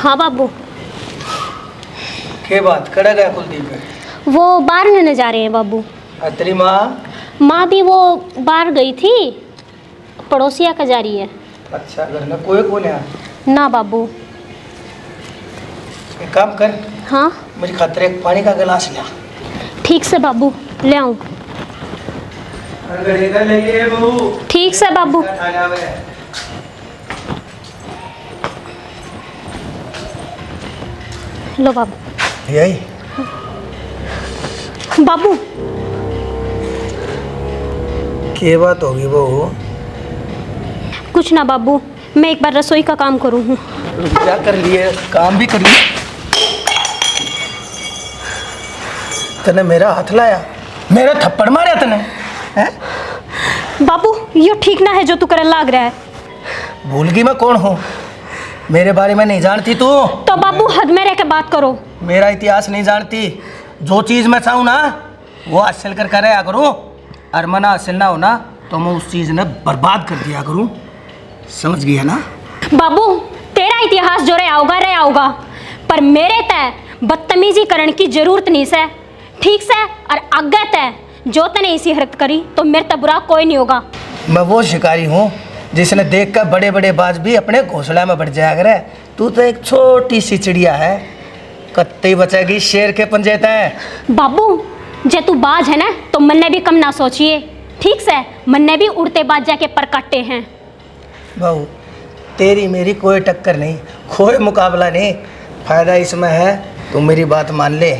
हाँ बाबू। के बात कड़ा गया कुलदीप है? वो बाहर लेने जा रहे हैं बाबू। तेरी माँ? माँ भी वो बाहर गई थी, पड़ोसिया का जा रही है। अच्छा, घर में कोई कौन है? ना बाबू। एक काम कर, हाँ मुझे खातिर एक पानी का गिलास लिया। ठीक से बाबू, ले आऊँ? ठीक से बाबू। लो बाबू। यही बाबू के बात होगी बहू? कुछ ना बाबू, मैं एक बार रसोई का काम करूँ हूँ। क्या कर लिए? काम भी कर लिए? तने मेरा हाथ लाया, मेरा थप्पड़ मारा तने हैं? बाबू ये ठीक ना है जो तू करे लाग रहा है। भूल गई मैं कौन हूँ? मेरे बारे में नहीं जानती तू? तो बाबू हद में रह के बात करो। मेरा इतिहास नहीं जानती? जो चीज़ मैं चाहूँ ना वो हासिल कर कर आया करूँ, और मना हासिल ना होना तो मैं उस चीज़ ने बर्बाद कर दिया करूँ। समझ गया ना? बाबू तेरा इतिहास जो रहा होगा, पर मेरे तय बदतमीजी करने की जरूरत नहीं से, ठीक से? और आगे तय जो तने इसी हरकत करी तो मेरे तक बुरा कोई नहीं होगा। मैं वो शिकारी हूँ जिसने देख कर बड़े बड़े बाज भी अपने घोंसला में बढ़ जाया करे। तू तो एक छोटी सी चिड़िया है, कत्ते बचेगी शेर के पंजे तय। बाबू जे तू बाज है ना तो मन ने भी कम ना सोचिए, ठीक से? मन ने भी उड़ते बाज जाके पर काटे हैं। बहू तेरी मेरी कोई टक्कर नहीं, कोई मुकाबला नहीं। फायदा इसमें है तू मेरी बात मान ले,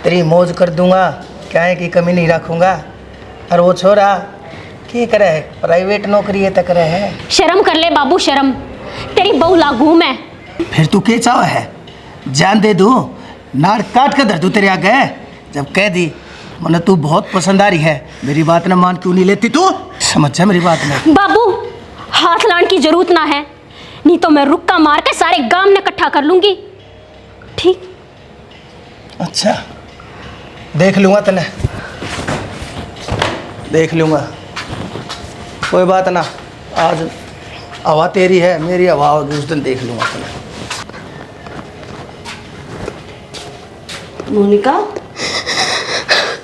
तेरी मौज कर दूंगा, क्या है कि कमी नहीं रखूंगा। और वो छोरा क्या करे, प्राइवेट नौकरी है तक रहे है। शर्म कर ले बाबू, शर्म। तेरी बहू लागू मैं। फिर तू क्या चाह है? जान दे दूं, नाड़ काट कर धर दूं तेरे आगे? जब कह दी मैंने तू बहुत पसंद आ रही है, मेरी बात ना मान क्यों नहीं लेती तू? समझ जा मेरी बात में। बाबू हाथ लाने की जरूरत ना है, नहीं तो मैं रुक्का मार के सारे गांव ने इकट्ठा कर लूंगी, ठीक? अच्छा देख लूंगा तने, देख लूंगा, कोई बात ना। आज हवा तेरी है, मेरी हवा होगी, उस दिन देख लूंगा तने। मोनिका,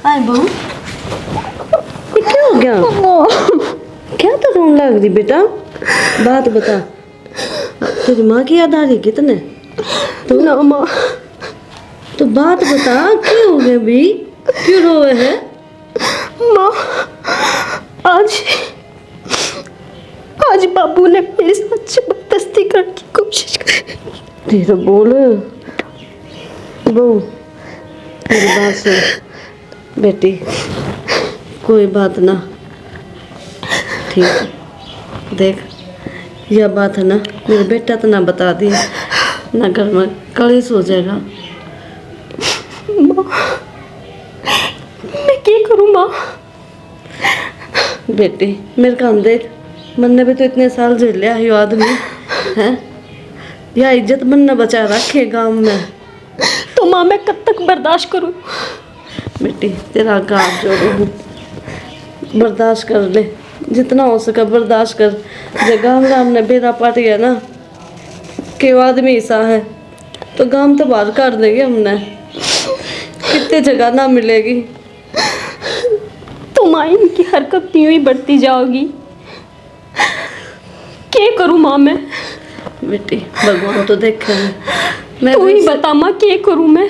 आए बहू, ये क्या हो गया? क्या तो रोने लग रही बेटा? बात बता, तेरी माँ की याद आ रही कितने? तो ना माँ, तो बात बता, क्या हो गया भी? क्यों रोए है? माँ आज बाबू ने मेरे साथ जबरदस्ती करने की कोशिश की। धीरे बोल बहू, मेरी बात सुन बेटी, कोई बात ना, ठीक है? देख यह बात है ना, मेरा बेटा तो ना बता दिया ना, घर में कलेश हो जाएगा। माँ मैं क्या करूँ माँ? बेटी मेरे काम देख, मन ने भी तो इतने साल झेल लिया ये आदमी है, यह इज्जत मन ने बचा रखे गांव में। तो माँ मैं कब तक बर्दाश्त करूँ? बेटी तेरा गाँव जोड़ू, बर्दाश्त कर ले, जितना हो सके बर्दाश्त कर। जब गाँव राम ने बेरा पाट गया ना कि वो आदमी ऐसा है तो गाँव तो बाहर कर देंगे हमने, कितने जगह ना मिलेगी। तो माँ इनकी हरकत यूं ही बढ़ती जाओगी, क्या करूँ माँ मैं? बेटी भगवान तो देखे मैं, तू ही बता माँ क्या करूँ मैं?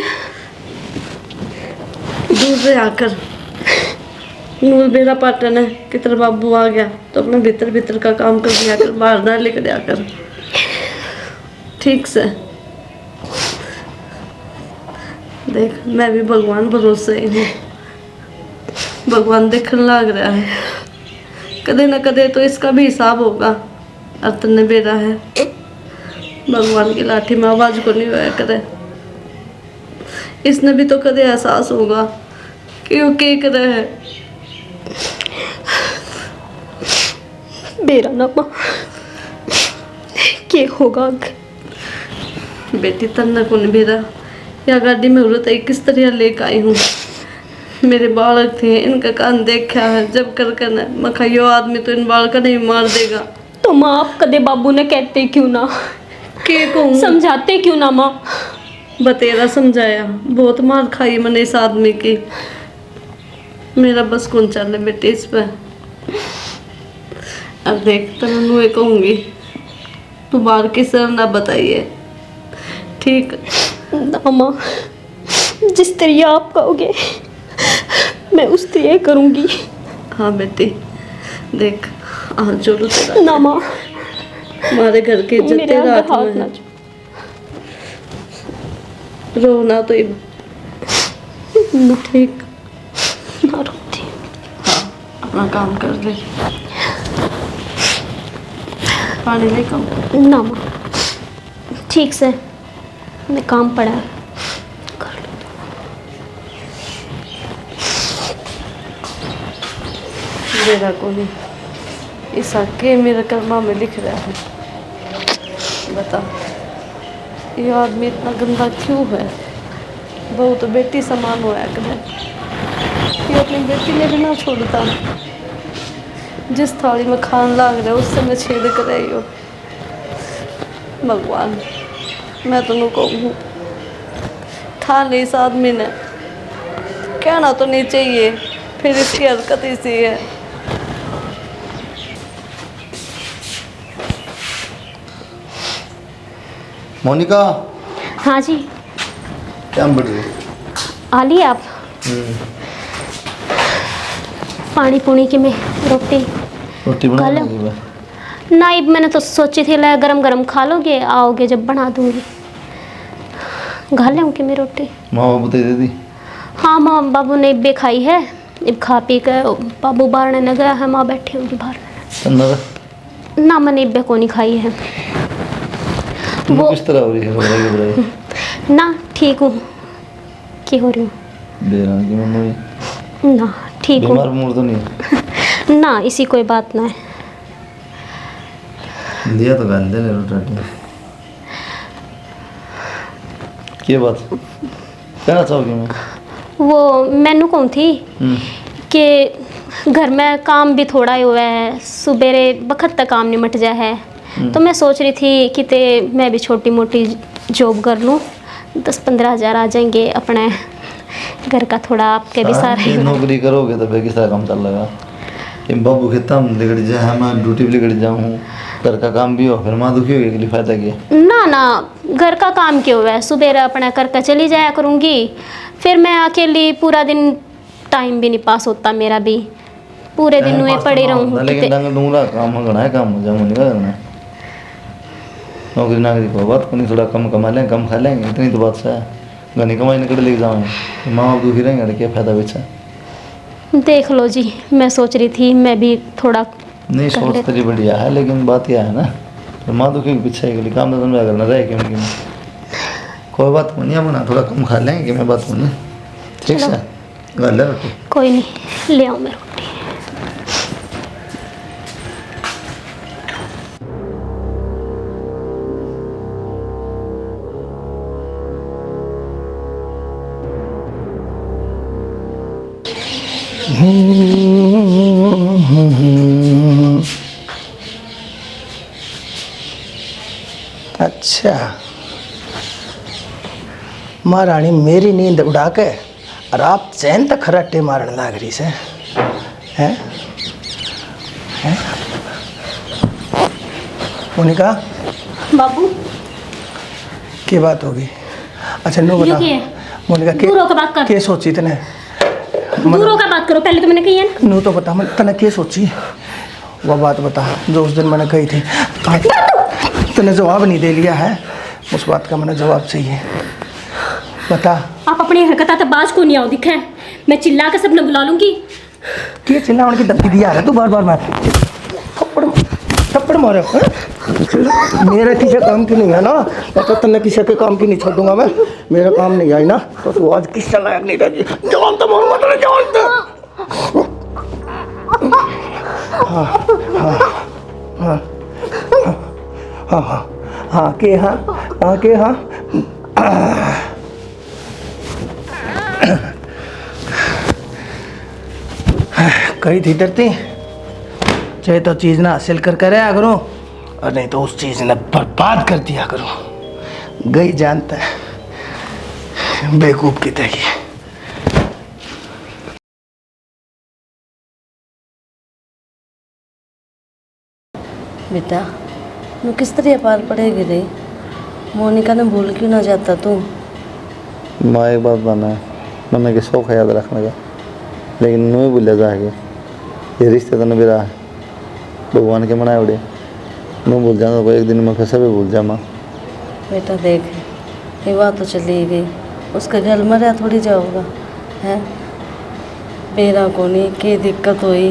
दूर से आकर नूर बेरा पाटन है कि तेरा बाबू आ गया तो अपने भीतर भीतर का काम कर दिया कर, बाहर ना लेकर दिया कर, ठीक से? देख मैं भी भगवान भरोसे ही हूँ, भगवान देखने लग रहा है, कदे न कदे तो इसका भी हिसाब होगा। अर्तन बेरा है, भगवान की लाठी में आवाज को नहीं होया करे, इसने भी तो कदे एहसास होगा कि वो क्या कर रहा है। बेरा ना माँ, क्या होगा? बेटी तन्ना को नहीं बेरा, या गाड़ी में उड़त है किस तरह लेकर आई हूँ, मेरे बालक थे इनका कान देखा है जब कर कर मैं खाइयो आदमी तो इन बालक नहीं मार देगा। तो माँ आप कदे बाबू ने कहते क्यों ना के कहूँ? समझाते क्यों ना माँ? बतेरा समझाया, बहुत मार खाई मैंने इस आदमी की। मेरा बस कौन चले बेटे इस पे। अब देख तो मैं कहूँगी, तू बाहर की सर ना बताइए, ठीक? ना माँ, जिस तरह आप कहोगे मैं उस तरह करूँगी। हाँ बेटी, देख आज जोड़ो तेरा। ना माँ, हमारे घर की इज्जत मेरे तेरा आगे हाथ हाथ में ना है। रोना तो ना, ठीक, ना रोती। अपना काम कर ले। पानी लेकर आओ। ना माँ, ठीक से मैं काम पड़ा है, कर लो। मेरा को नहीं, इस आके मेरे कर्मा में लिख रहा है। बता, ये आदमी इतना गंदा क्यों है? बहू तो बेटी समान होया करे, ये अपनी बेटी ने भी ना छोड़ता। जिस थाली में खान लाग रहा है उससे मैं छेद कर रही हो। भगवान, मैं तो कहूँ था नहीं इस आदमी ने, कहना तो नहीं चाहिए, फिर इसकी हरकत ऐसी है। मोनिका, हाँ जी, क्या बढ़ रही? आ लिए आप? पानी पुनी की मैं रोटी रोटी खा बना लो। लगी मैं। नहीं, मैंने तो सोची थी ला गरम गरम खा लोगे, आओगे जब बना दूंगी। खा लेंगे मैं रोटी। माँ बाबू दे दी? हाँ, माँ बाबू ने इब्बे खाई है, इब खा पी कर बाबू बाहर न गया है, माँ बैठी होगी बाहर। अंदर ना, मैंने इब्बे को नहीं खाई है। वो किस तरह हो रही है? घबराई ना, ठीक हूँ। क्या हो रही हूँ? बेरा की मम्मी ना, ठीक हूँ। बीमार मूड तो नहीं? ना, इसी कोई बात ना है। दिया तो गाल दे ले रोटी। क्या बात कहना चाहोगी? मैं वो मैनू कौन थी कि घर में काम भी थोड़ा ही हुआ है, सुबेरे वक्त तक काम निमट जा है, तो मैं सोच रही थी कि मैं भी छोटी मोटी जॉब कर लूँ, 10-15 हज़ार आ जाएंगे, अपने घर का थोड़ा आपके भी सारे। नौकरी करोगे तो फिर किसा काम चल लगा? बाबू खेता हम बिगड़ जाए, मैं ड्यूटी भी बिगड़ जाऊँ, घर का काम भी हो, फिर माँ दुखी होगी, के लिए फायदा क्या? ना ना, घर का काम क्यों है, सुबह अपना करके चली जाया करूँगी, फिर मैं अकेली पूरा दिन टाइम भी नहीं पास होता मेरा भी, पूरे दिन में पड़े रहूँ। लेकिन डंग डूंगा काम घना है, काम हो जाए नहीं करना। नौकरी नाकरी को बात को नहीं, थोड़ा कम कमा लेंगे, कम खा लेंगे, इतनी तो बात से है। घनी कमाई निकल लेके जाओगे, माँ बाप दुखी रहेंगे, क्या फायदा बेचा? देख लो जी, मैं सोच रही थी मैं भी थोड़ा नहीं, सोच तेरी बढ़िया है, लेकिन बात यह है ना, तो माँ दुखी के पीछे के लिए काम तो तुम्हें करना रहे क्यों? कोई बात नहीं, अपना थोड़ा कम खा लेंगे कि मैं बात बोलूँ, ठीक है? गल है रोटी? कोई नहीं, ले आओ मैं रोटी। अच्छा, महारानी मेरी नींद उड़ा के और आप चैन तक खराटे मारने लग रही से हैं? हैं? मोनिका, बाबू, की बात होगी? अच्छा नो ये बता क्या है? मोनिका, दूर होकर बात कर। के सोची तने? दूर होकर बात करो, पहले तो मैंने कही है ना। नो तो बता, मैं तने के सोची वो बात बता जो उस दिन मैंने कही थी। तने जवाब नहीं दे लिया है, उस बात का मैंने जवाब चाहिए, बता। आप अपनी हरकत तो बाज को नहीं आओ दिखे, मैं चिल्ला के सबने बुला लूंगी। क्या चिल्ला उनकी धमकी दिया है तू बार बार? मार थप्पड़ मारे मेरा किसी काम की नहीं है ना, तो तन्ने किसी के काम की नहीं छोड़ूंगा मैं। मेरा काम नहीं आई ना तो तू आज किस लायक नहीं रहेगी। जवान तो मोर मत जवान तो हाँ हाँ हाँ हाँ हाँ हाँ के हाँ हाँ के हाँ कही थी डरती, चाहे तो चीज़ ना हासिल कर करे करूँ, और नहीं तो उस चीज़ ने बर्बाद कर दिया करो। गई जानता है बेवकूफ की तरह। बेटा मैं किस तरह पार पड़ेगी रे? मोनिका ने भूल क्यों ना जाता तू? माँ एक बात बना है, मम्मी के शौक है याद रखने का, लेकिन नहीं भूल जाएगी। ये रिश्ते तो मेरा भगवान के मनाए उड़े, नहीं भूल जाना तो एक दिन में फिर सभी भूल जा माँ। बेटा देख, ये बात तो चली गई, उसके घर में रह थोड़ी जाओगा है। मेरा को नहीं की दिक्कत हुई,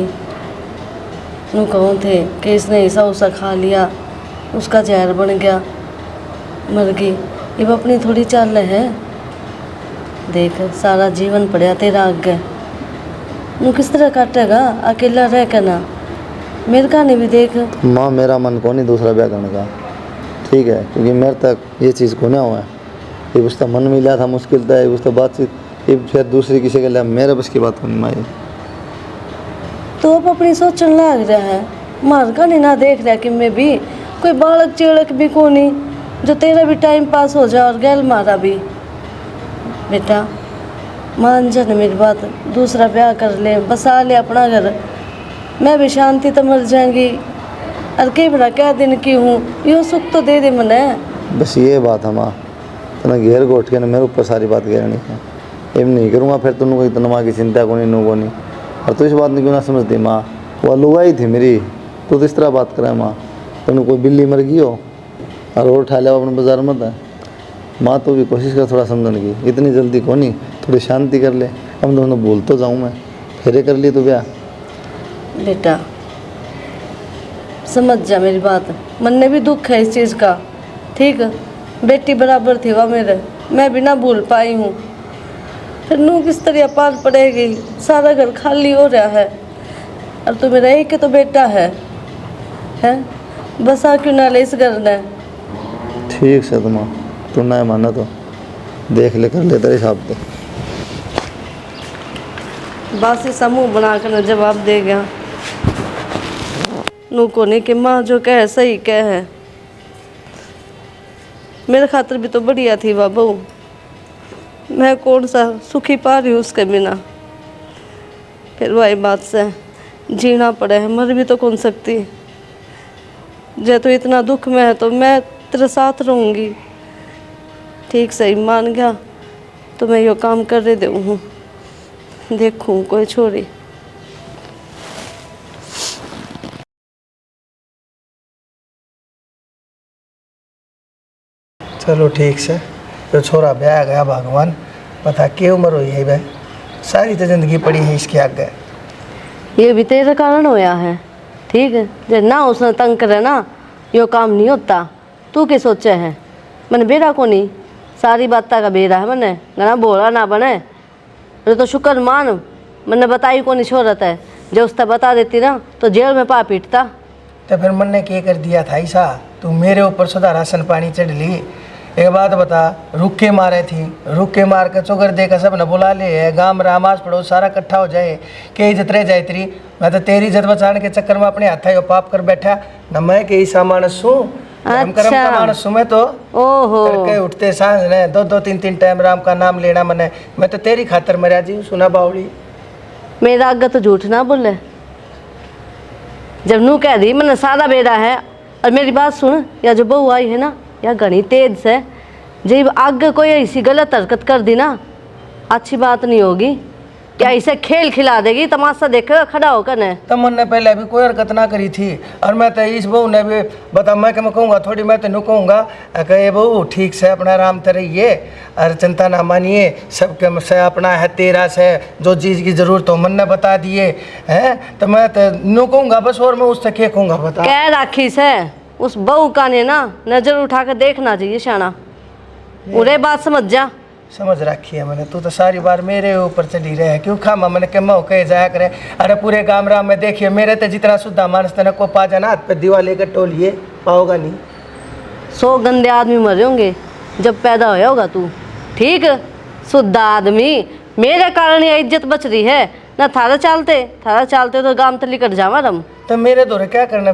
नू कहूँ थे कि इसने ऐसा उसा खा लिया, उसका जहर बन गया, मर गई। ये अपनी थोड़ी चाल है। देख सारा जीवन पड़ा तेरा आगे, नू किस तरह काटेगा अकेला रह कर ना? मेरे कहानी भी देख। माँ मेरा मन को नहीं दूसरा ब्याह करने का, ठीक है, क्योंकि मेरे तक ये चीज़ को नहीं हुआ है। ये उसका मन मिला था मुश्किल था, उसका बातचीत, ये फिर दूसरी किसी के लिए मेरे बस की बात होनी माँ। तो अब अपनी सोचने लग रहा है, मार का नहीं ना देख रहा कि मैं भी कोई बालक चिड़क भी को नहीं जो तेरा भी टाइम पास हो जाए और गैल मारा भी। बेटा मान जा ना मेरी बात, दूसरा ब्याह कर ले, बसा ले अपना घर, मैं भी शांति तो मर जाएंगी। और कई बड़ा क्या दिन की हूँ, यो सुख तो दे दे मने। बस ये बात है माँ, तो घेर घोट के ना मेरे ऊपर सारी बात घेरनी है। एम नहीं करूँगा फिर तुम कोई तो माँ की चिंता को नहीं, नो को नहीं। और तो इस बात नहीं क्यों ना समझती माँ, वो लुगाई थी मेरी, तो इस तरह बात करे माँ। तुमने कोई बिल्ली मर गई हो और उठा लिया अपने बाजार मत है माँ, तो भी कोशिश कर थोड़ा समझने की, इतनी जल्दी को नहीं, थोड़ी शांति कर ले। हम दोनों भूल तो जाऊँ मैं, फिर कर लिए तो ब्याह। बेटा समझ जा मेरी बात, मन में भी दुख है इस चीज़ का, ठीक है। बेटी बराबर थी वह मेरे, मैं भी ना भूल पाई हूँ। फिर नू किस तरह पार पड़ेगी, सारा घर खाली हो रहा है, और तो मेरा एक तो बेटा है बसा क्यों ना ले इस घर ने। ठीक से तुम तू ना माना तो देख ले, कर ले तेरे हिसाब से। बासी समूह बनाकर न जवाब दे गया। नू को नहीं कि माँ जो कहे सही कह है, मेरे खातिर भी तो बढ़िया थी वह बहू, मैं कौन सा सुखी पा रही हूँ उसके बिना। फिर वही बात से जीना पड़े है, मर भी तो कौन सकती। जे तो इतना दुख में है तो मैं तेरे साथ रहूँगी। ठीक सही मान गया तो मैं यो काम कर रही हूँ, देखूँ कोई छोरी। चलो ठीक से, तो छोरा ब्याह गया भगवान, पता क्या उम्र हुई है भाई, सारी तो जिंदगी पड़ी है इसके आगे। ये भी तेरे कारण होया है, ठीक है। जब ना उसने तंग करे ना, यो काम नहीं होता। तू क्या सोचे है, मैंने बेरा को नहीं, सारी बात का बेरा है मैंने, ना बोला ना बने। तो शुक्र मान मैंने बताई को नहीं छोड़त है, जो उसने बता देती ना तो जेल में पा पीटता। तो फिर मन ने क्या कर दिया था ऐसा, तू मेरे ऊपर सुधा राशन पानी चढ़ ली। एक बात बता, रुक के मारे थी, रुक के मार के चौगर दे कर सब न बुला ले, गाँव रामाज पड़ोस सारा इकट्ठा हो जाए, के इज्जत रह जाए तेरी। मैं तो तेरी इज्जत बचाने के चक्कर में अपने हाथ पाप कर बैठा न, मैं के ऐसा मानस हूँ, हम कर्म का मानस हूँ मैं तो। ओहो, तड़के उठते सांझ ने दो तीन टाइम राम का नाम लेना मने, मैं तो तेरी खातर मरा जी। सुना बावड़ी, मेरा आगे तो झूठ ना बोले। जब नू कह दी मैंने सारा बेरा है, और मेरी बात सुन, या जो बहू आई है ना, या घनी तेज से, जब आगे कोई ऐसी गलत हरकत कर दी ना, अच्छी बात नहीं होगी। क्या ऐसे खेल खिला देगी, तमाशा देखेगा खड़ा होकर ने। तब मन ने पहले भी कोई हरकत ना करी थी, और मैं तो इस बहू ने भी बता, मैं कहूँगा थोड़ी, मैं तो कहूँगा कहे बहू ठीक से अपना आराम से रहिए और चिंता ना मानिए, सबके से अपना है तेरा से जो चीज़ की जरूरत हो मन ने बता दिए हैं। तो मैं तो नो कहूँगा बस, और मैं उससे क्या कहूँगा बता। कह राखी से उस बहू का ने ना नजर उठा कर देखना चाहिए शाना, उरे बात समझ जा। समझ रखी है मैंने, तू तो सारी बार मेरे ऊपर चली रहे, क्यों खामा मैंने के मऊ कहे जाया करे। अरे पूरे गाँव राम में देखिए, मेरे तो जितना शुद्धा मानस तेना को पा जाना हाथ पे दीवार लेकर टोलिए, पाओगा नहीं। 100 गंदे आदमी मरे होंगे जब पैदा होया होगा तू, ठीक। शुद्ध आदमी, मेरे कारण ये इज्जत बच रही है, ना थारा चालते तो गांव तली कट जावा रम। तो मेरे दौरे क्या करना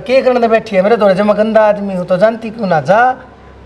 बैठी है मेरे दौरे? जब मैं गंदा आदमी हूँ तो जानती क्यों ना जा।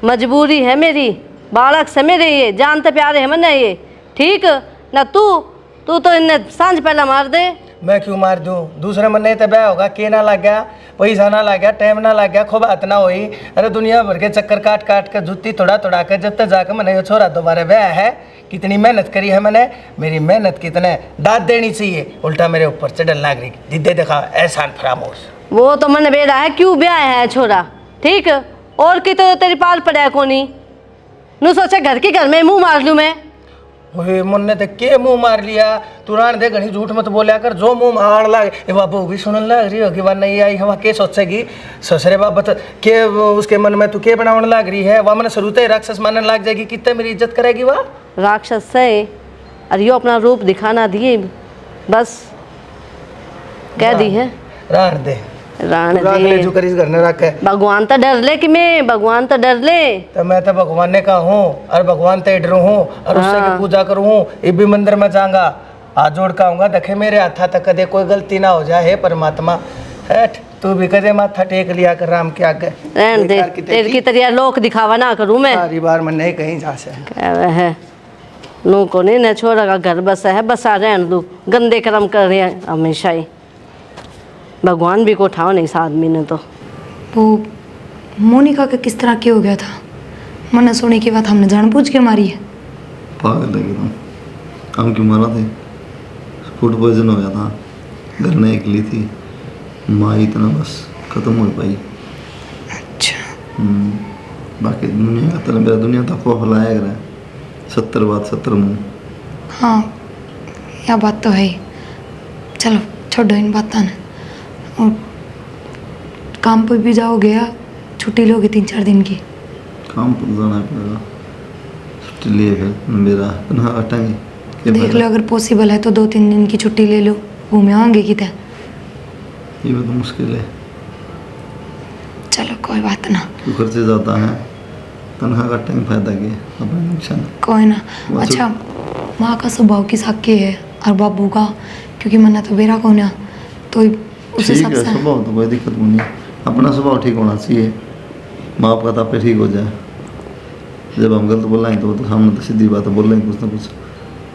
मजबूरी है मेरी, बालक से मेरे ये जानते प्यारे है मैंने ये, ठीक ना। तू तो इन्हें सांझ पहला मार दे। मैं क्यों मार दूं? दूसरे मन नहीं तो ब्याह होगा, के ना लग गया, पैसा ना लग गया, टाइम ना लग गया, खूब बात ना हुई। अरे दुनिया भर के चक्कर काट कर जुत्ती तोड़ा के जब तक जाकर मैंने ये छोरा दोबारा ब्याह है। कितनी मेहनत करी है मैंने, मेरी मेहनत कितने दाद देनी चाहिए, उल्टा मेरे ऊपर चढ़ल लाग रही। जिद्दे देखा एहसान फरामोश। वो तो मन बेड़ा है क्यों ब्याह है छोरा, ठीक। और की तो तेरी पाल पड़ा है कोनी नू सोचा घर में मुंह मार लूं मैं। ओए मन ने तो के मुंह मार लिया। तू रान दे घनी झूठ मत बोलिया कर। जो मुंह मार लाग ए बाबू भी सुनने लग रही होगी वह नहीं आई हवा के सोचेगी ससुरे बाबा के उसके मन में तू के बनाने लग रही है। वह मन शुरू से राक्षस मानने लग जाएगी, कितने मेरी इज्जत करेगी वह राक्षस से। और यो अपना रूप दिखाना दिए बस कह दी है। रान दे जो करीस घर ने रखे। भगवान तो डर ले कि मैं भगवान तो डर ले। तो मैं तो भगवान ने का हूँ और भगवान ते डरू हूँ और उससे की पूजा करूँ हूँ। ये भी मंदिर में जाऊंगा, हाथ जोड़ का आऊंगा, देखे मेरे हाथा तक कदे कोई गलती ना हो जाए। हे परमात्मा हट, तू भी कदे माथा टेक लिया कर राम के आगे। रहन दे, तेरे की तरह लोक दिखावा ना करूँ मैं। सारी बार मैं नहीं कहीं जा से है नो को नहीं न छोरा का घर बसा है, बसा रहन दू। गंदे कर्म कर रहे हैं हमेशा ही, भगवान भी को उठाओ नहीं इस आदमी ने। तो वो मोनिका का किस तरह क्या हो गया था? मैंने सुनी की बात हमने जानबूझ के मारी है। पागल लगे तुम, हम क्यों मारा थे? फूड पॉइजन हो गया था, घर में अकेली थी माँ, इतना बस खत्म हो पाई। अच्छा बाकी दुनिया का तरह मेरा दुनिया तक फैलाया कर 70 बात 70 मुँह। हाँ यह बात तो है ही। चलो छोड़ो इन बातों ने। और काम पर भी जाओगे या छुट्टी लोगे 3-4 दिन की? काम पर जाना पड़ेगा, छुट्टी लिए फिर मेरा कहाँ हटाएंगे। देख लो अगर पॉसिबल है तो 2-3 दिन की छुट्टी ले लो, घूमे आएंगे कितने। ये भी तो मुश्किल है। चलो कोई बात ना, क्यों खर्चे ज़्यादा है, तनख्वाह काटने का फायदा क्या, अपना नुकसान कोई ना। अच्छा माँ का स्वभाव किस हक के है और बाबू का, क्योंकि मना तो बेरा को ना तो उसे ठीक है। स्वभाव तो कोई दिक्कत नहीं, अपना स्वभाव ठीक होना चाहिए। माँ बाप का तो आपे ठीक हो जाए। जब हम गलत बोल रहे हैं तो हम तो सीधी बात बोल रहे हैं, कुछ ना कुछ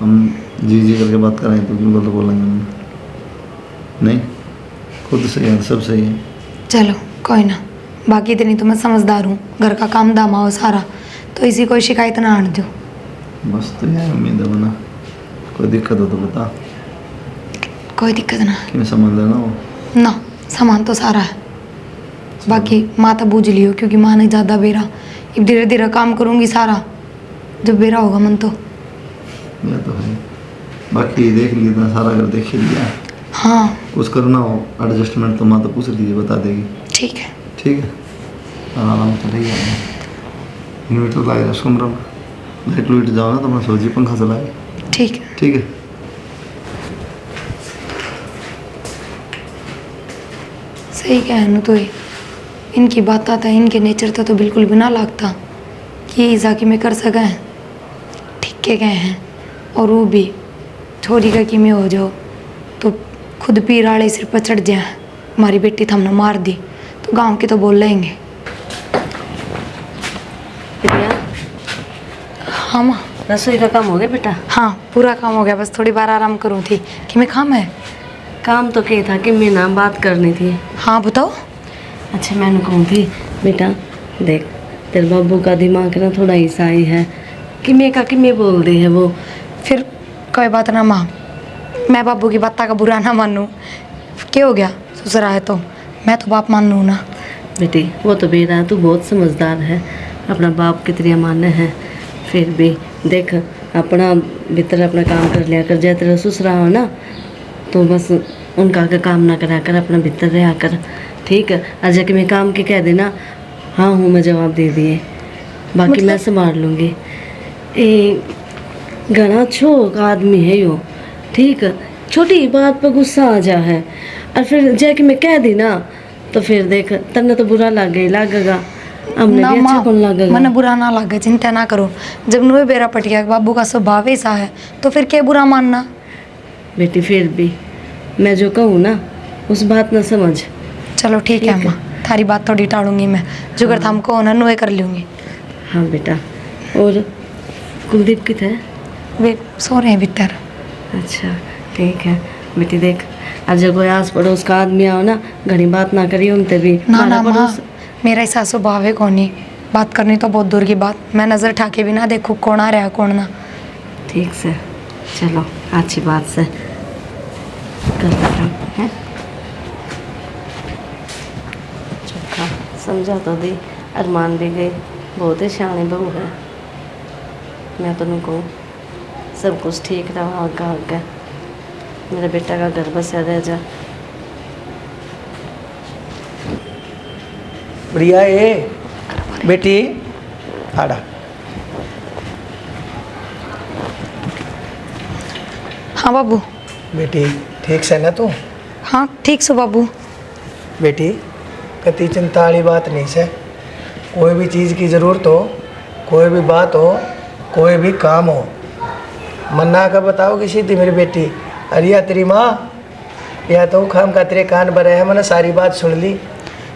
हम जी करके बात कर रहे हैं तो क्यों गलत बोलेंगे हम? नहीं, खुद सही है, सब सही है। चलो कोई ना, बाकी इतनी तो मैं समझदार हूँ, घर का काम दामा हो सारा, तो इसी कोई शिकायत ना आने दो। बस तो यार उम्मीद है बना, कोई दिक्कत हो तो बता। कोई दिक्कत ना कि मैं सामान लेना हो ना, सामान तो सारा है। बाकी माँ तो बूझ लियो, क्योंकि माँ ने ज़्यादा बेरा, अब धीरे धीरे काम करूँगी सारा, जब बेरा होगा मन तो। यह तो है, बाकी देख लिया सारा घर देख ही लिया। हाँ कुछ करना हो एडजस्टमेंट तो माँ तो पूछ लीजिए, बता देगी। ठीक है। ठीक है, आराम से रही है। इन्वर्टर लगा कमरा में, लाइट लूट जाओ ना तो मैं सोची पंखा चलाए। ठीक है। ठीक है। सही कहनु तो ये इनकी बात आता है, इनके नेचर तो बिल्कुल भी ना लगता कि ईसा की में कर सके हैं, ठीक के गए हैं। और वो भी छोरी का कि में हो जाओ तो खुद पीर वाले सिर पर चढ़ जाए, हमारी बेटी तो हमने मार दी, तो गांव के तो बोल लेंगे। हाँ माँ, रसोई का काम हो गया बेटा? हाँ पूरा काम हो गया, बस थोड़ी बार आराम करूँ थी कि मैं काम है। काम तो क्या था कि मैं ना बात करनी थी। हाँ बताओ। अच्छा मैंने कहूँ थी बेटा देख, तेरे बाबू का दिमाग ना थोड़ा ईसाई है कि मैं बोल दी है वो। फिर कोई बात ना माँ, मैं बाबू की बात का बुरा ना मानूँ, क्या हो गया ससुरा है तो मैं तो बाप मान लूँ ना। बेटी वो तो बेटा तू बहुत समझदार है, अपना बाप की तरह माने है, फिर भी देख अपना भीतर अपना काम कर लिया कर। जय तेरा ससुरा हो ना तो बस उनका आगे काम ना करा कर, अपना भीतर रहा कर, ठीक है। और जाके मैं काम के कह देना हाँ हूँ मैं जवाब दे दिए, बाकी मतलब? मैं संभाल लूँगी। घना अच्छो का आदमी है यो, ठीक है, छोटी बात पर गुस्सा आ जा है और फिर जाके मैं कह दी ना तो फिर देख तन्ने तो बुरा लगेगा, हमने भी अच्छा कौन लगेगा। मैंने बुरा ना लगे, चिंता ना करो। जब नुए बेरा पट गया बाबू का स्वभाव ऐसा है तो फिर क्या बुरा मानना। बेटी फिर भी मैं जो कहूँ ना उस बात ना समझ। चलो ठीक है अम्मा, थारी बात थोड़ी टालूंगी मैं, जो कर हमको होना नुए कर लूँगी। हाँ बेटा। और कुलदीप कित है? वे सो रहे हैं भीतर। अच्छा ठीक है बेटी। देख अब जब कोई आस पड़ोस का आदमी आओ ना, घनी बात ना करिए उनते भी। ना हमारा ना माँ, पड़ोस- मेरा ऐसा स्वभाव है कौन ही बात करनी तो बहुत दूर की बात, मैं नज़र ठाके भी ना देखूँ कौन आ रहा है कौन ना। ठीक से चलो, अच्छी बात से करता है। चोखा समझा तो दी, अरमान भी गई। बहुत ही शानी बहू है। मैं तो कहूँ सब कुछ ठीक रहा आगे आगे, मेरे बेटा का घर बसा रह जा। बढ़िया है बेटी। आड़ा हाँ बाबू। बेटी ठीक से ना तू? हाँ ठीक से बाबू। बेटी कति चिंता वाली बात नहीं से। कोई भी चीज़ की ज़रूरत हो, कोई भी बात हो, कोई भी काम हो, मन्ना का बताओ किसी थी मेरी बेटी। अरे या तेरी माँ या तो खाम का तेरे कान भरे है, मैंने सारी बात सुन ली।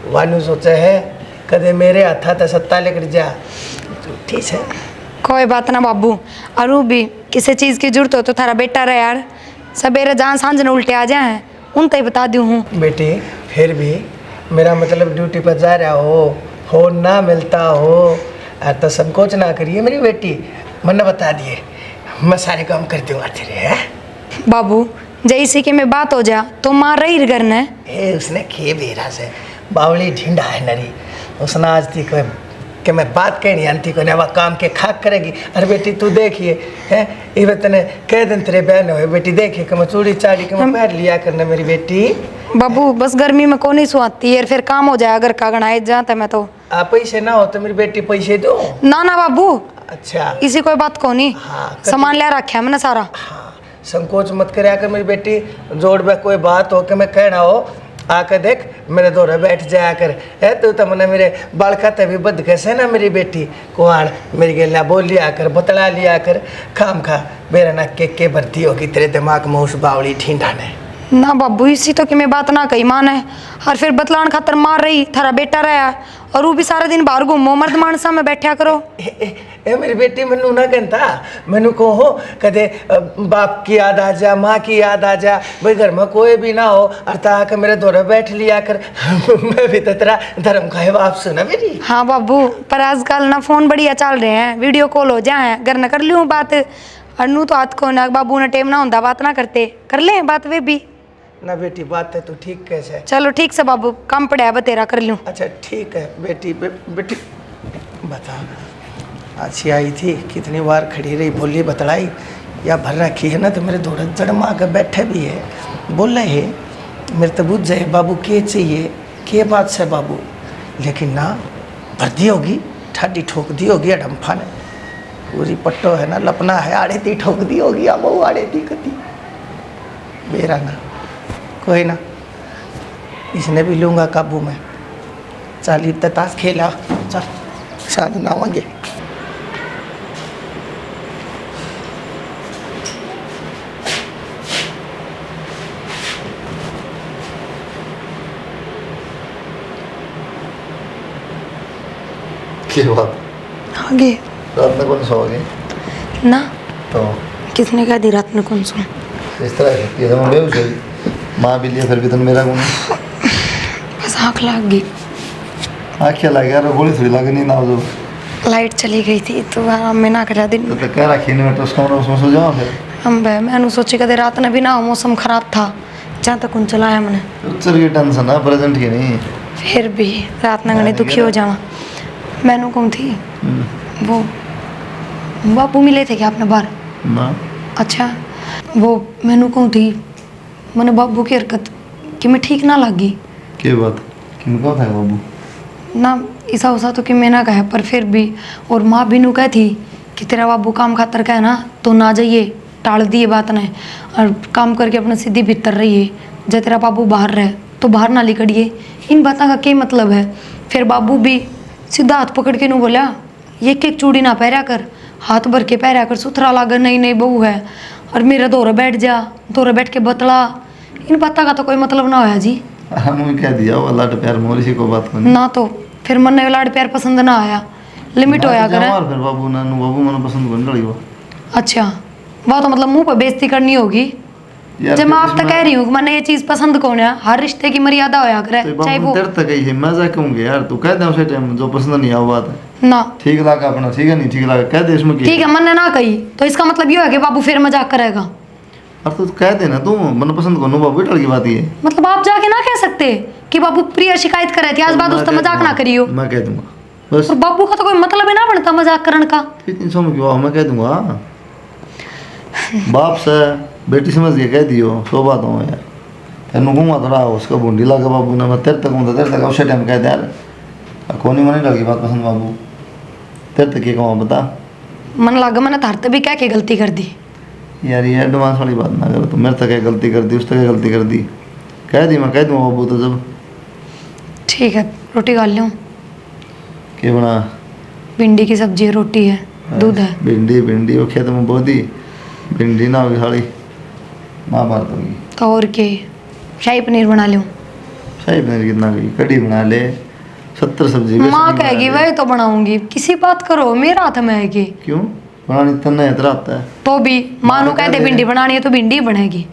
वानू सोचा है कदे मेरे हाथा ते सत्ता लेकर जा। ठीक है कोई बात ना बाबू। अरू भी किसी चीज़ की जरूरत हो तो थारा बेटा रहे यार, सवेरे जहाँ सांझ न उल्टे आ जाए उन तक बता दूँ हूँ। बेटी फिर भी मेरा मतलब ड्यूटी पर जा रहा हो ना मिलता हो तो संकोच ना करिए मेरी बेटी। मैंने बता दिए मैं सारे काम कर दूंगा तेरे। है बाबू जैसी कि मैं बात हो जा तो मार रही घर ने। ए उसने खे बेरा से बावली ढींढा है नरी। उसने आज थी कि मैं बात कहनी आंती को वह काम के खाक करेगी। अरे बेटी तू देखिए है ये तने कह दिन तेरे बहन हो बेटी, देखिए कि मैं चूड़ी चाड़ी के मैं पैर लिया करना मेरी बेटी। बाबू बस गर्मी में कौन ही सुहाती है, फिर काम हो जाए अगर का गणाए जाता मैं तो। आप पैसे ना हो तो मेरी बेटी पैसे दो। ना ना बाबू अच्छा इसी कोई बात को नहीं। हाँ, सामान ले रखा है मैंने सारा। हाँ संकोच मत कर कर मेरी बेटी। जोड़ में कोई बात हो कि मैं कहना हो आकर देख मेरे दौरे बैठ जाया कर। है तू तो मैंने मेरे बाल खाते भी बद कैसे ना मेरी बेटी कुआन मेरी गेला बोल लिया कर, बतला लिया कर। खाम खा मेरा ना के भर्ती होगी तेरे दिमाग में उस बावली ठींडा ने। ना बाबू इसी तो कि मैं बात ना कही माने, और फिर बतलान खातर मार रही थारा बेटा रहा, और वो भी सारा दिन बाहर घूमो मर्द मानसा में बैठा करो। ए मेरी बेटी मैनू ना कहता, मैनू कहो कदे बाप की याद आ जा, माँ की याद आ जा, भाई घर में कोई भी ना हो और ताके मेरे दौरे बैठ लिया कर। मैं भी तो तेरा धर्म का है बाप सुना मेरी। हाँ बाबू पर आजकल ना फोन बढ़िया चल रहे हैं, वीडियो कॉल हो जाए घर न कर लूँ बात। और नू तो हाथ को ना बाबू ने टेम ना होता बात ना करते, कर ले बात वे भी। ना बेटी बात है तू ठीक कैसे। चलो ठीक से बाबू काम पड़ा है बतेरा कर लूँ। अच्छा ठीक है बेटी बेटी बता। अच्छी आई थी कितनी बार खड़ी रही बोली बतलाई या भर रखी है ना तो मेरे दौड़ जड़ माँ के बैठे भी है बोल रहे है मेरे तो बुझ जाए बाबू के चाहिए के बात से बाबू। लेकिन ना भर दी होगी ठाडी ठोक दी होगी अडम्फा ने पूरी पट्टो है ना लपना है आड़े ती ठोक दी होगी या बहू आड़े ती कती मेरा ना कोई ना इसने भी लूँगा काबू में। चल इतना ताश खेला चल शाद ना होंगे। क्या बात आगे रात में कौन सोओगे ना तो किसने कहा दी रात में कौन सुन। इस तरह सकती है मैं बेहूस गई माँ भी लिया फिर भी तुम मेरा गुण बस आँख लाग गई। आँखें लग यार गोली थोड़ी लगी नहीं ना जो लाइट चली गई थी तो आराम में ना करा दिन। तो कह रखी इन्वर्टर उसका उसमें सो जाओ फिर। हम भाई मैंने सोची कदे रात ने भी ना मौसम खराब था जहाँ तक उन चलाया मैंने। पिक्चर की टेंशन है प्रेजेंट की नहीं। फिर भी रात न गणे दुखी हो जावा। मैनू कौन थी वो बापू मिले थे क्या अपने बाहर। ना अच्छा वो मैनू कौन थी मैंने बाबू की हरकत कि मैं ठीक ना लगी क्या बात किनको था बाबू ना ऐसा वैसा तो कि मैं ना कहा पर फिर भी। और माँ भी नू कह थी कि तेरा बाबू काम खातर का है ना तो ना जाइए टाल दिए बात ने और काम करके अपना सीधी भीतर रहिए। जब तेरा बाबू बाहर रहे तो बाहर ना लिकड़िए। इन बातों का क्या मतलब है। फिर बाबू भी सीधा हाथ पकड़ के नू बोला एक एक चूड़ी ना पहरा कर हाथ भर के पहरा कर सुथरा लागर नहीं नहीं बहू है और मेरा दौरा बैठ जा दौरा बैठ के बतला इन बातों का तो कोई मतलब ना होया जी। हम कह दिया वो लाड प्यार मोरी से कोई बात नहीं ना तो फिर मन ने लाड प्यार पसंद ना आया, लिमिट होया करे। और फिर बाबू नानू बाबू मन पसंद बन रही हो अच्छा, वह तो मतलब मुंह पर बेइज्जती करनी होगी। यार। जब मैं आप तक कह रही हूँ कि मैंने ये चीज पसंद कौन है, हर रिश्ते की मर्यादा होया करे, तो चाहे बाबू वो तेरे तक ही है, मैं जा कहूंगी यार तू कह दे उसे टाइम जो पसंद नहीं आ बात है ना। ठीक लगा अपना, ठीक है नहीं ठीक लगा कह दे इसमें की। ठीक है, मैंने ना कही तो इसका मतलब ये है कि बाबू फिर मजाक करेगा। और तू कह दे ना, तू मन पसंद को बाबू टल की बात ये है। मतलब आप जाके ना कह सकते कि बाबू प्रिया शिकायत करे थी, आज बाद उसका मजाक ना करियो। मैं कह दूंगा बस। और बाबू का तो कोई मतलब ही ना बनता मजाक करने का। इतनी समझ क्यों मैं कह दूंगा बाप से बेटी समझ के कह दियो, सो बात हो यार। तेन घूमा थोड़ा उसका बूंदी लगा बाबू ने, मैं तेरे तक हूँ तेरे तक उसे टाइम कह दे यार कोनी मनी लगी बात पसंद बाबू तेरे तक कहूँ बता। मन लगा मैंने तारते भी कह के गलती कर दी यार ये एडवांस वाली बात ना कर, तू मेरे तक गलती कर दी उस तक गलती कर दी, कह दी मैं कह दूँगा बाबू तो जब। ठीक है, रोटी खा लूँ। क्या बना? भिंडी की सब्जी है, रोटी है, दूध है। भिंडी भिंडी वो खेत में बहुत ही भिंडी ना होगी साड़ी माँ भारत होगी। तो और के शाही पनीर बना लूँ। शाही पनीर कितना गई, कढ़ी बना ले, 70 सब्जी बेसन माँ बना कहेगी ले। वही तो बनाऊंगी, किसी बात करो मेरा हाथ में है कि क्यों बनानी इतना इतना आता है? तो भी माँ नु कहते भिंडी बनानी है तो भिंडी ही बनेगी।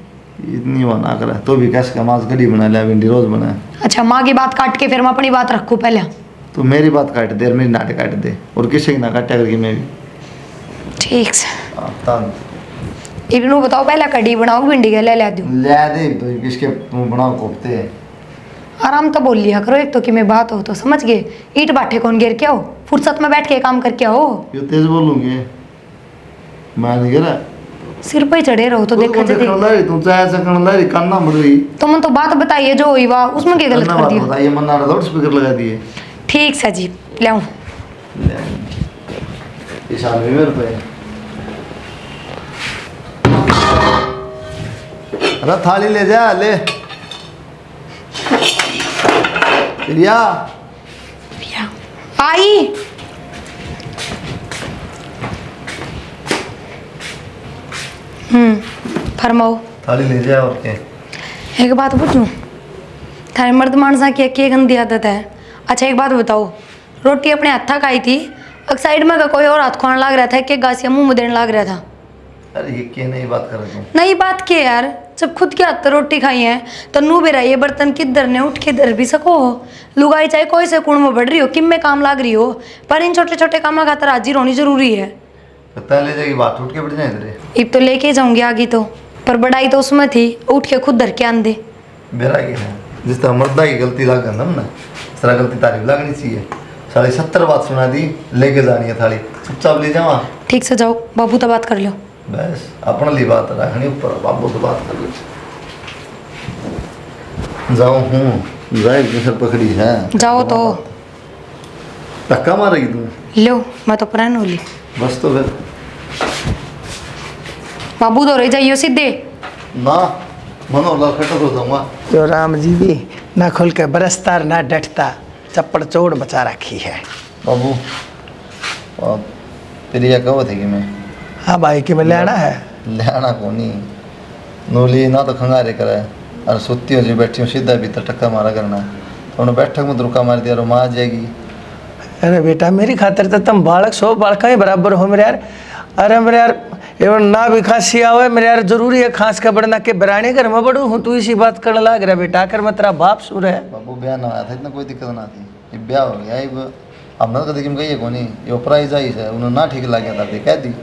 इतनी वो ना करे तो भी कैसे कमाज कढ़ी बना ले, भिंडी रोज बनाए। अच्छा, माँ की बात काट के फिर मैं अपनी बात रखूँ पहले। तो मेरी बात काट दे और मेरी नाटक काट दे और किसी की ना काटा करके मैं भी। ठीक से तान इनू बताओ पहले कढ़ी बनाओ भिंडी के ले दूँ। ले दे तो किसके तुम बनाओ कोफ्ते। आराम तो बोल लिया करो, एक तो कि मैं बात हो तो समझ गए। ईंट बाटे कौन गिर के आओ, फुर्सत में बैठ के काम करके आओ। क्यों तेज बोलूंगी मैं नहीं गिरा सिर पे ही चढ़े रहो तो देखा जाए। तू चाहे सकन लाई कान्ना मर रही तो मन तो बात बताइए जो हुई वाह, उसमें क्या गलत कर दिया। बताइए मन्ना लाउड स्पीकर लगा दिए। ठीक है जी, ले आऊं। इस आदमी मेरे पे अरे थाली ले जा ले प्रिया आई फरमाओ। थाली ले जा और क्या। एक बात पूछूं, थारे मर्द मानसा की क्या गंदी आदत है। अच्छा एक बात बताओ, रोटी अपने हत्था खाई थी, एक साइड में का कोई और हाथ खाने लग रहा था, कि गासिया मुंह में देने लग रहा था। अरे ये क्या नई बात कर रहे हो? नई बात क्या यार, जब खुद के हाथ रोटी खाई है तो नू बेरा ये बर्तन किधर ने उठ के धर भी सको। लुगाई चाहे कोई से कुण में बढ़ रही हो, किम में काम लाग रही हो, पर इन छोटे छोटे काम खातर हाजिर होनी जरूरी है। पता ले जाएगी बात उठ के बैठ जाए इधर। अब तो लेके जाऊंगी आगे तो, पर बड़ाई तो उसमें थी, उठ के खुद धर के आन दे। मेरा क्या है जिस तरह मर्दा की गलती लाग गंदा ना, इस तरह गलती तारीफ लगनी चाहिए। साढ़े 70 बात सुना दी, लेके जानी है थाली, चुपचाप ले जावा। ठीक से जाओ, बाबू तो बात कर लो। बस अपने लिए बात रखनी ऊपर, बाबू तो बात कर लो। जाओ हूँ जाए सर पकड़ी है। जाओ तो धक्का मारेगी तू। लो, मैं तो प्रण होली। बस तो फिर बाबू तो रह जाइयो सीधे। ना मनोला खटक हो जाऊंगा। जो राम जी भी ना खुल के बरसता ना डटता, चप्पड़ चौड़ बचा रखी है। बाबू और प्रिया कहो थे कि मैं हाँ भाई कि मैं लेना है। लेना को नहीं नोली ना तो खंगारे करे और सुती हो जो बैठी हूँ सीधा भीतर टक्का मारा करना, तो उन्हें बैठक में रुका मार दिया और माँ आ जाएगी। अरे बेटा मेरी खातिर तो तुम बालक 100 बालक ही बराबर हो मेरे यार। अरे मेरे यार एवं ना भी खांसी आवे मेरे यार, जरूरी है खांस का बढ़ना के बराने घर में बढ़ू हूँ, तू इसी बात करने लग रहा बेटा। आकर मैं तेरा बाप सुर है। बाबू ब्याह ना आया था इतना कोई दिक्कत ना थी, ये ब्याह हो गया अब हमने तो कभी किम कही है को नहीं, ये प्राइज आई है उन्होंने ना ठीक लग गया था कह दी।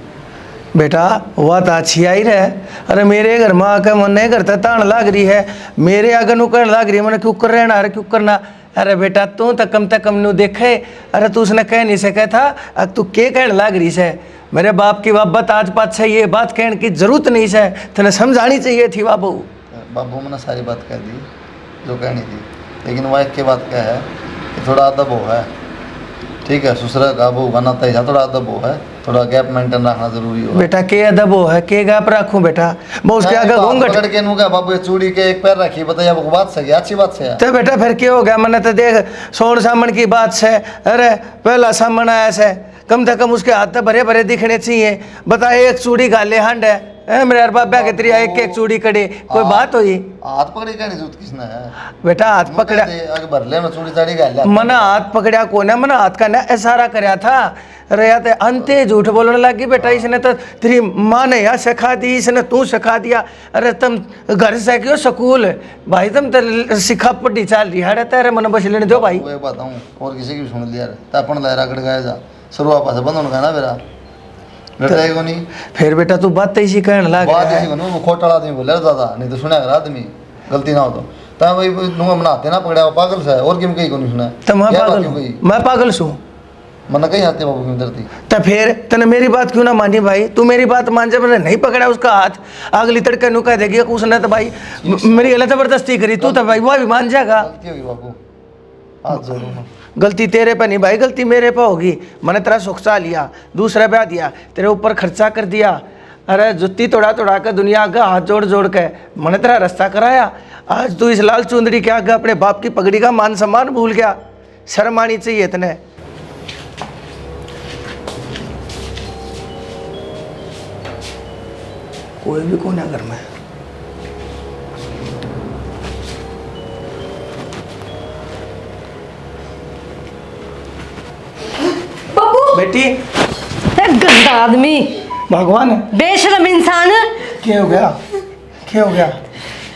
बेटा वह तो अच्छी आई रहे। अरे मेरे घर में आकर मन नहीं करता तान लाग रही है, मेरे आगे नु कहने लाग रही है मैंने क्यों कर रहना, अरे क्यों करना। अरे बेटा तू तो कम नु देखे, अरे तू उसने कह नहीं सके था, अब तू के कहने लाग रही है। मेरे बाप की बात आज बात से ये बात कहने की जरूरत नहीं है, तेने समझानी चाहिए थी बाबू। बाबू मैंने सारी बात कह दी जो कहनी थी, लेकिन वह एक की बात क्या है कि थोड़ा अदब हो है, ठीक है ससुरा का बहू बनाता ही थोड़ा अदब हो है, थोड़ा गैप मेंटेन रखना जरूरी हो। बेटा के अदब हो है, के गैप रखूं बेटा, मैं उसके आगे घूंघट पकड़ के नुका बाबू ये चूड़ी के एक पैर रखी, बताइए आपको बात सही अच्छी बात से है। तो बेटा फिर क्या हो गया, मैंने तो देख सोन सामन की बात से, अरे पहला सामन आया से कम से कम उसके हाथ तो भरे भरे दिखने चाहिए। बता एक चूड़ी गाले हंड है मेरे बाबा के तेरी एक एक चूड़ी कड़े कोई बात हुई? हाथ पकड़ी कहनी जरूरत किसने है बेटा हाथ पकड़ा आगे भर ले मैं चूड़ी चाड़ी गाल मना हाथ पकड़ा को ना मना हाथ का ना इशारा करया था रहा थे अंते झूठ बोलने लगी बेटा इसने तो तेरी माँ ने यहाँ सिखा दी इसने तू सिखा दिया। अरे तुम घर से क्यों स्कूल भाई तुम तो सिखा पट्टी चल रही है तेरे मन बस लेने दो भाई। वो बताऊँ और किसी की सुन लिया तो अपन लहरा कट गया जा शुरुआत पास बंद होना ना मेरा लड़ाई को नहीं फिर बेटा तू बात इसी कहने लग बात इसी को वो खोटा आदमी बोले दादा नहीं तो सुना कर आदमी गलती ना हो तो भाई नुआ बनाते ना पकड़ा पागल सा है और क्यों कहीं को नहीं सुना तो मैं पागल सू मन कहीं आते बाबू क्यों डरती तो फिर तने मेरी बात क्यों ना मानी भाई? तू मेरी बात मान जब मैंने नहीं पकड़ा उसका हाथ अगली तड़के नु कह देगी उसने तो भाई मेरी गलत जबरदस्ती करी तू तो भाई वो भी मान जाएगा। गलती होगी बाबू हाथ जोड़ो गलती तेरे पे नहीं भाई गलती मेरे पे होगी। मैंने तेरा सुख चा लिया दूसरा ब्याह दिया तेरे ऊपर खर्चा कर दिया। अरे जुत्ती तोड़ा तोड़ा के दुनिया का हाथ जोड़ जोड़ के मैंने तेरा रास्ता कराया। आज तू इस लाल चुंदड़ी के आगे अपने बाप की पगड़ी का मान सम्मान भूल गया। शर्म आनी चाहिए इतने। कोई भी कौन है घर में? बेटी गंदा आदमी भगवान बेशरम इंसान। क्या हो गया? क्या हो गया?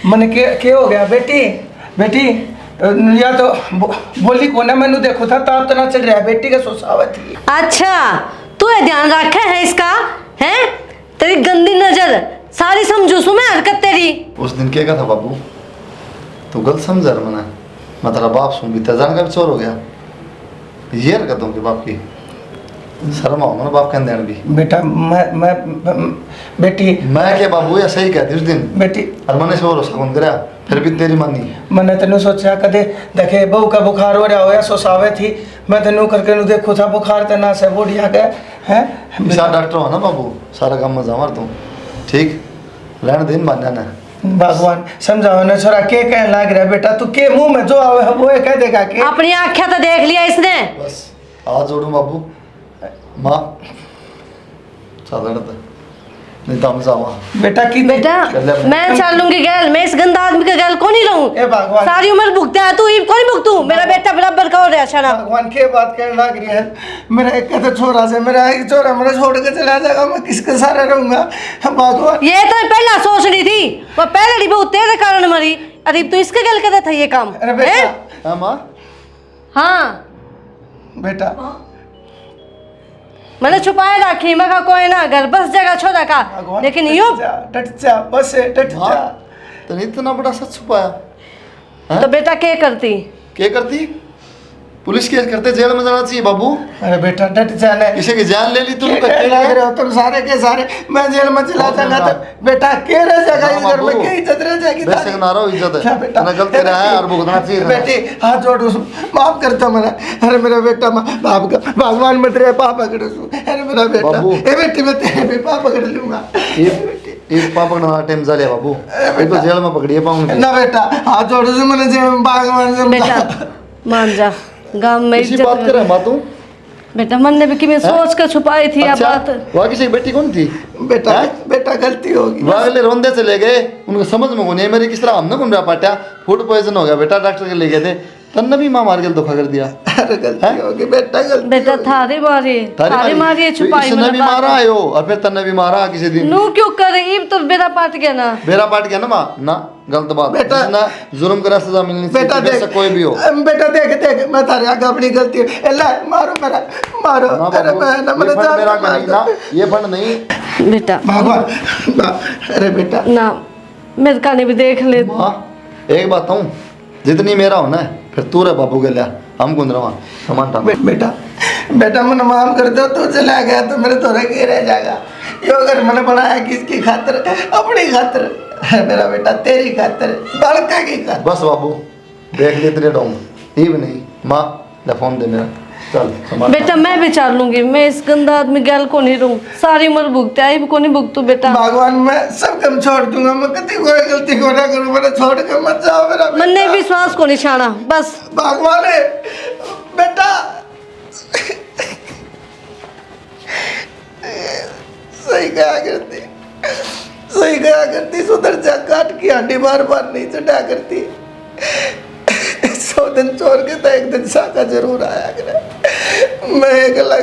मन क्या हो गया बेटी? बेटी या तो बोली को ना मैंने देखो था ताप तना चल रहा है बेटी का सोसावत थी। अच्छा तू ये ध्यान रखा है इसका है तेरी गंदी नजर सारी समझूसू में हरकत तेरी। उस दिन क्या था बाबू तू गलत समझ रहा मना मैं तेरा बाप सुन भी तेजान का भी चोर हो गया ये हरकत होगी बाप की शर्म आओ ना बाप के अंदर भी। बेटा मैं बेटी मैं क्या बाबू या सही कहती उस दिन बेटी और मैंने से भरोसा कौन करा फिर भी तेरी मानी मैंने तेन सोचा कदे देखे बहू का बुखार हो रहा हो या सोसावे थी मैं तेन करके नु देखो था बुखार तना से बोढ़िया गया है। सारा डॉक्टर हो ना बाबू सारा काम मजा मार तू ठीक रहने दिन मानना ना भगवान समझाओ ना छोरा के कहने लग रहा है बेटा तू के मुंह में जो आवे वो कह देगा के अपनी आंखें तो देख लिया इसने। बस हाथ जोड़ू बाबू माँ साधारण नहीं तो हम जावा बेटा की बेटा मैं चल लूंगी गैल मैं इस गंदा आदमी के गैल को नहीं ए रहूं। भगवान सारी उम्र भुगता है तू कौन भुगतू मेरा बेटा बराबर का हो रहा शराब। भगवान के बात कहने लग रही है मेरा एक कहता छोरा से मेरा एक छोरा मेरा छोड़ के चला जाएगा मैं किसके सारे रहूंगा भगवान। ये तो पहला सोच रही थी वो पहले बहुत तेरे कारण मरी अरे तू इसके गल कहता था ये काम। अरे बेटा हैं? हाँ माँ हाँ बेटा मैंने छुपाए रखी मैं कहा कोई ना घर बस जगह छोड़ा का भगवान लेकिन यूं डट जा बस डट हाँ जा। तो इतना बड़ा सच छुपाया तो बेटा क्या करती क्या करती पुलिस केस करते जेल में जाना चाहिए बाबू अरे बेटा डट जाना किसी की जान ले ली तुम क्या कहने लग रहे हो तुम सारे के सारे मैं जेल में चला जाऊंगा तो बेटा के रह जाएगा इस घर में क्या इज्जत रह जाएगी बेशक ना रहो इज्जत क्या है बेटा ना गलती रहा है और भुगतना चाहिए बेटी हाथ जोड़ो माफ करता मेरा अरे मेरा बेटा बाप का भगवान मत रहे पाप पकड़ो अरे मेरा बेटा बाबू। ए बेटी मैं तेरे भी पाप पकड़ लूंगा एक पाप पकड़ना टाइम जा लिया बाबू ये तो जेल में पकड़िए पाऊंगे ना बेटा हाथ जोड़ो से मैंने जेल में भगवान से बेटा मान जा गांव में इसी इज्जत बात कर रहा है तू बेटा मन ने भी कि मैं सोच कर छुपाई थी अच्छा बात। वहाँ किसी की बेटी कौन थी बेटा बेटा गलती होगी वहाँ अगले रोंदे चले गए उनको समझ में नहीं मेरी किस तरह हमने घूम पाटा फूड पॉइजन हो गया बेटा डॉक्टर के ले गए थे तन्ने भी माँ मार के धोखा कर दिया अरे गलती होगी बेटा गलती बेटा होगी। थारी मारी छुपाई इसने भी मारा आयो और फिर तन्ने भी मारा किसी दिन नू क्यों करे इब तो बेटा पाट गया ना बेरा पाट गया ना माँ ना गलत बात बेटा ना जुर्म करा सजा मिलनी चाहिए बेटा बेशक देख कोई भी हो बेटा देख देख मैं थारे आगे अपनी गलती अल्लाह मारो मेरा मारो ना अरे बाबू, मैं ना ये मैंने फंड जान मेरा से का मार नहीं ना ये फंड नहीं बेटा भगवान अरे बेटा ना मेरे काने भी देख ले माँ एक बात हूँ जितनी मेरा होना है फिर तू रहे बाबू के लिया हम कौन रहा सामान टाल बेटा बेटा मैंने माफ कर दो तू चला गया तो मेरे थोड़े के रह जाएगा ये अगर मैंने बनाया किसकी खातिर अपनी खातिर मेरा बेटा तेरी खातिर बालका की खातिर। बस बाबू देख ले तेरे डोंग ये भी नहीं माँ ले फोन दे मेरा चल सामान बेटा मैं भी चाल लूंगी मैं इस गंदा आदमी गैल को नहीं रहूं सारी उम्र भुगते आई भी को नहीं भुगतू बेटा। भगवान मैं सब कम छोड़ दूंगा मैं कभी कोई गलती को ना करूं मैंने छोड़ के मत जाओ मेरा मन ने विश्वास को निशाना बस भगवान है बेटा सही कहा करती, सही कहा करती। सुधर जा, काट की हांडी बार बार नहीं चढ़ा करती। 100 दिन छोड़ के तो एक दिन साका जरूर आया करे। मैं अकेला